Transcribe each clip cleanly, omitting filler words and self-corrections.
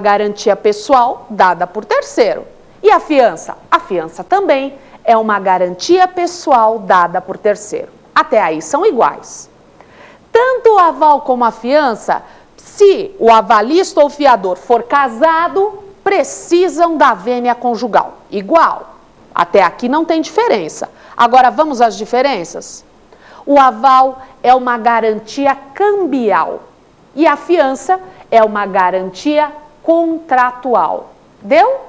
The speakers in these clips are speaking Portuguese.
garantia pessoal dada por terceiro. E a fiança? A fiança também é uma garantia pessoal dada por terceiro. Até aí são iguais. Tanto o aval como a fiança, se o avalista ou fiador for casado, precisam da vênia conjugal. Igual. Até aqui não tem diferença. Agora vamos às diferenças? O aval é uma garantia cambial e a fiança é uma garantia contratual. Deu?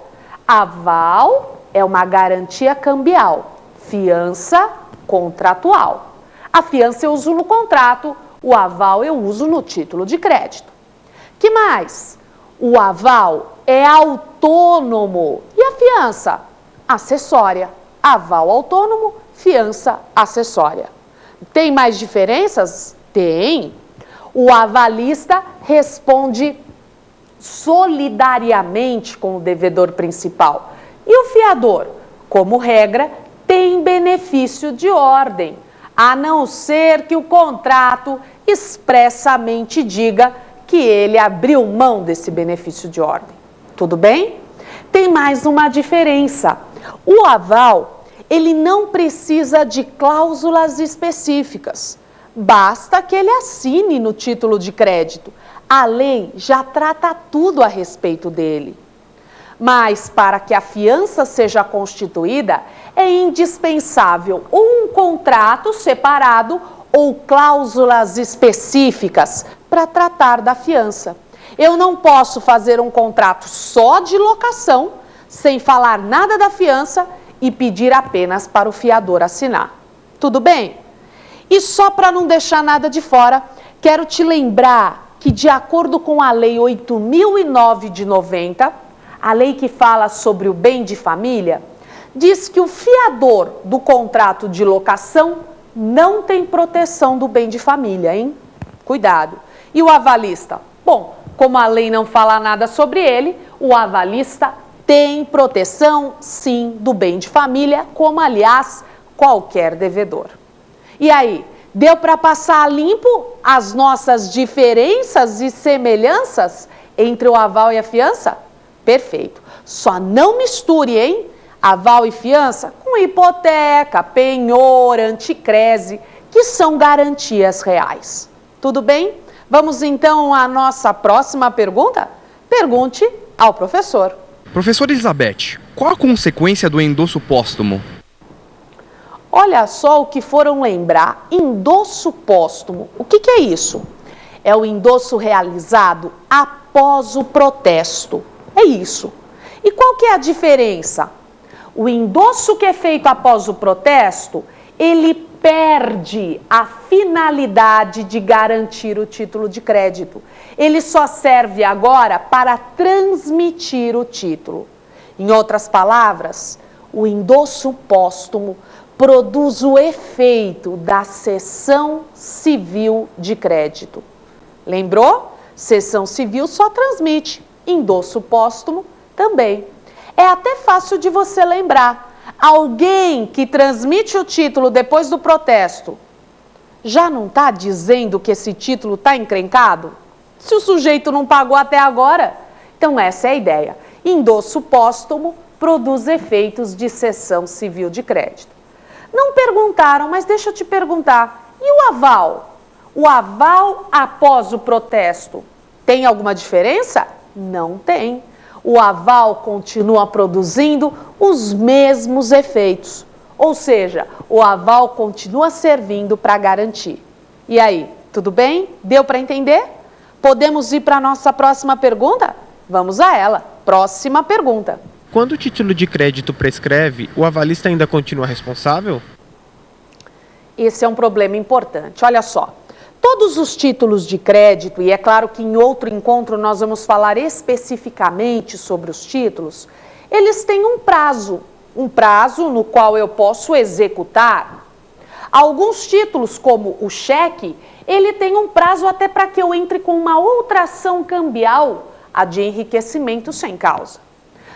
Aval é uma garantia cambial, fiança contratual. A fiança eu uso no contrato, o aval eu uso no título de crédito. Que mais? O aval é autônomo e a fiança? Acessória. Aval autônomo, fiança acessória. Tem mais diferenças? Tem. O avalista responde solidariamente com o devedor principal. E o fiador, como regra, tem benefício de ordem, a não ser que o contrato expressamente diga que ele abriu mão desse benefício de ordem. Tudo bem? Tem mais uma diferença. O aval, ele não precisa de cláusulas específicas. Basta que ele assine no título de crédito. A lei já trata tudo a respeito dele. Mas para que a fiança seja constituída, é indispensável um contrato separado ou cláusulas específicas para tratar da fiança. Eu não posso fazer um contrato só de locação, sem falar nada da fiança e pedir apenas para o fiador assinar. Tudo bem? E só para não deixar nada de fora, quero te lembrar que, de acordo com a Lei 8.009 de 90, a lei que fala sobre o bem de família, diz que o fiador do contrato de locação não tem proteção do bem de família, hein? Cuidado. E o avalista? Bom, como a lei não fala nada sobre ele, o avalista tem proteção, sim, do bem de família, como, aliás, qualquer devedor. E aí, deu para passar a limpo as nossas diferenças e semelhanças entre o aval e a fiança? Perfeito. Só não misture, hein? Aval e fiança com hipoteca, penhor, anticrese, que são garantias reais. Tudo bem? Vamos então à nossa próxima pergunta? Pergunte ao professor. Professora Elizabeth, qual a consequência do endosso póstumo? Olha só o que foram lembrar. Endosso póstumo. O que é isso? É o endosso realizado após o protesto. É isso. E qual que é a diferença? O endosso que é feito após o protesto, ele perde a finalidade de garantir o título de crédito. Ele só serve agora para transmitir o título. Em outras palavras, o endosso póstumo produz o efeito da cessão civil de crédito. Lembrou? Cessão civil só transmite, endosso póstumo também. É até fácil de você lembrar. Alguém que transmite o título depois do protesto já não está dizendo que esse título está encrencado? Se o sujeito não pagou até agora? Então essa é a ideia. Endosso póstumo produz efeitos de cessão civil de crédito. Não perguntaram, mas deixa eu te perguntar. E o aval? O aval após o protesto tem alguma diferença? Não tem. O aval continua produzindo os mesmos efeitos. Ou seja, o aval continua servindo para garantir. E aí, tudo bem? Deu para entender? Podemos ir para a nossa próxima pergunta? Vamos a ela. Próxima pergunta. Quando o título de crédito prescreve, o avalista ainda continua responsável? Esse é um problema importante. Olha só. Todos os títulos de crédito, e é claro que em outro encontro nós vamos falar especificamente sobre os títulos, eles têm um prazo no qual eu posso executar. Alguns títulos, como o cheque, ele tem um prazo até para que eu entre com uma outra ação cambial, a de enriquecimento sem causa.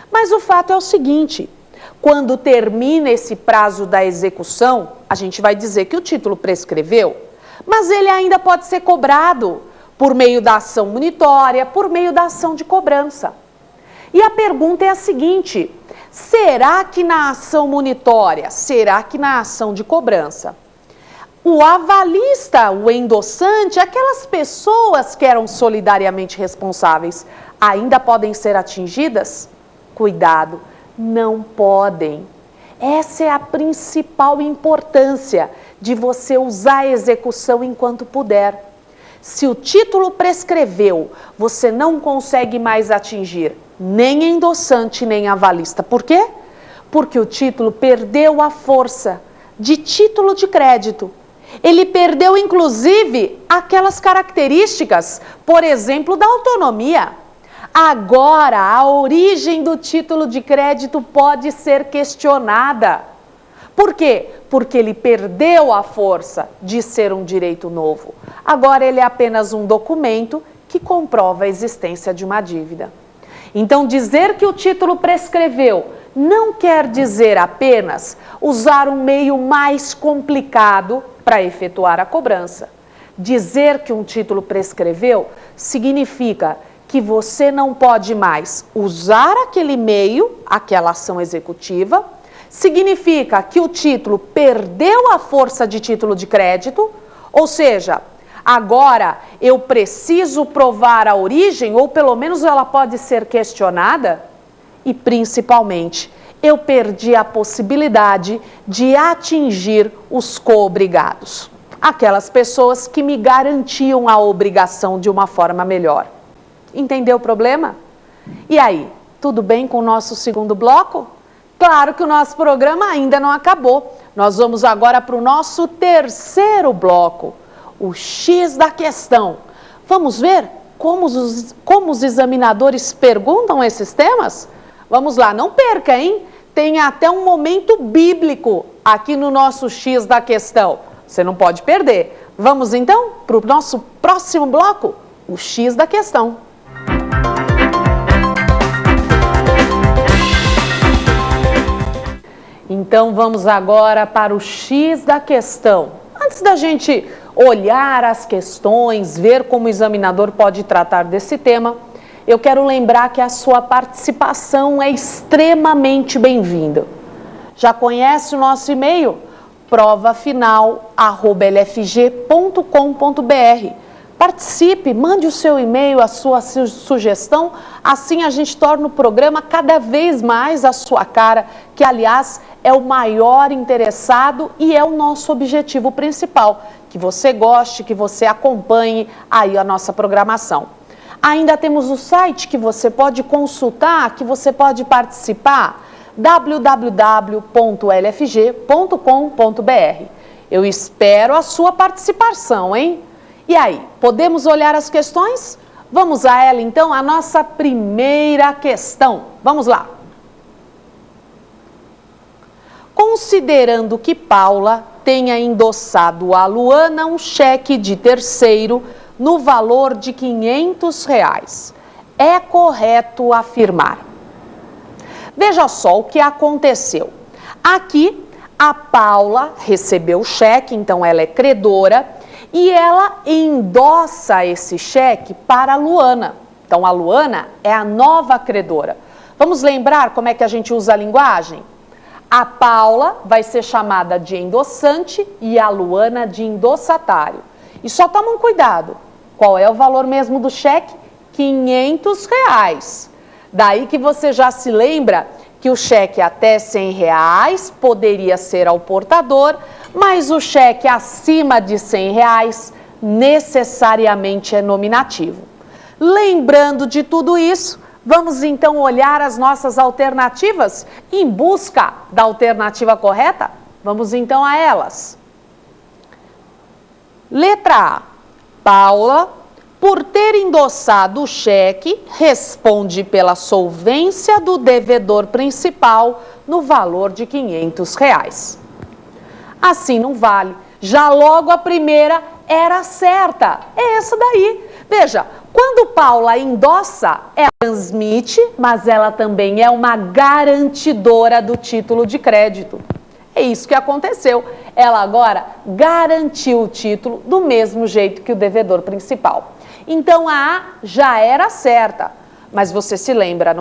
Mas o fato é o seguinte, quando termina esse prazo da execução, a gente vai dizer que o título prescreveu, mas ele ainda pode ser cobrado por meio da ação munitória, por meio da ação de cobrança. E a pergunta é a seguinte: será que na ação munitória, será que na ação de cobrança, o avalista, o endossante, aquelas pessoas que eram solidariamente responsáveis, ainda podem ser atingidas? Cuidado, não podem. Essa é a principal importância de você usar a execução enquanto puder. Se o título prescreveu, você não consegue mais atingir nem endossante nem avalista. Por quê? Porque o título perdeu a força de título de crédito. Ele perdeu, inclusive, aquelas características, por exemplo, da autonomia. Agora, a origem do título de crédito pode ser questionada. Por quê? Porque ele perdeu a força de ser um direito novo. Agora ele é apenas um documento que comprova a existência de uma dívida. Então, dizer que o título prescreveu não quer dizer apenas usar um meio mais complicado para efetuar a cobrança. Dizer que um título prescreveu significa que você não pode mais usar aquele meio, aquela ação executiva, significa que o título perdeu a força de título de crédito, ou seja, agora eu preciso provar a origem, ou pelo menos ela pode ser questionada, e principalmente eu perdi a possibilidade de atingir os coobrigados, aquelas pessoas que me garantiam a obrigação de uma forma melhor. Entendeu o problema? E aí, tudo bem com o nosso segundo bloco? Claro que o nosso programa ainda não acabou. Nós vamos agora para o nosso terceiro bloco, o X da questão. Vamos ver como os examinadores perguntam esses temas? Vamos lá, não perca, hein? Tem até um momento bíblico aqui no nosso X da questão. Você não pode perder. Vamos então para o nosso próximo bloco, o X da questão. Então vamos agora para o X da questão. Antes da gente olhar as questões, ver como o examinador pode tratar desse tema, eu quero lembrar que a sua participação é extremamente bem-vinda. Já conhece o nosso e-mail? provafinal@lfg.com.br. Participe, mande o seu e-mail, a sua sugestão, assim a gente torna o programa cada vez mais a sua cara, que aliás é o maior interessado e é o nosso objetivo principal, que você goste, que você acompanhe aí a nossa programação. Ainda temos o site que você pode consultar, que você pode participar, www.lfg.com.br. Eu espero a sua participação, hein? E aí, podemos olhar as questões? Vamos a ela então, a nossa primeira questão. Vamos lá. Considerando que Paula tenha endossado a Luana um cheque de terceiro no valor de R$500, é correto afirmar? Veja só o que aconteceu. Aqui, a Paula recebeu o cheque, então ela é credora, e ela endossa esse cheque para a Luana. Então, a Luana é a nova credora. Vamos lembrar como é que a gente usa a linguagem? A Paula vai ser chamada de endossante e a Luana de endossatário. E só toma um cuidado. Qual é o valor mesmo do cheque? R$500. Daí que você já se lembra que o cheque até R$100 poderia ser ao portador, mas o cheque acima de R$100 necessariamente é nominativo. Lembrando de tudo isso, vamos então olhar as nossas alternativas em busca da alternativa correta? Vamos então a elas. Letra A. Paula, por ter endossado o cheque, responde pela solvência do devedor principal no valor de R$500. Assim não vale. Já logo a primeira era certa. É essa daí. Veja, quando Paula endossa, ela transmite, mas ela também é uma garantidora do título de crédito. É isso que aconteceu. Ela agora garantiu o título do mesmo jeito que o devedor principal. Então a A já era certa, mas você se lembra, não?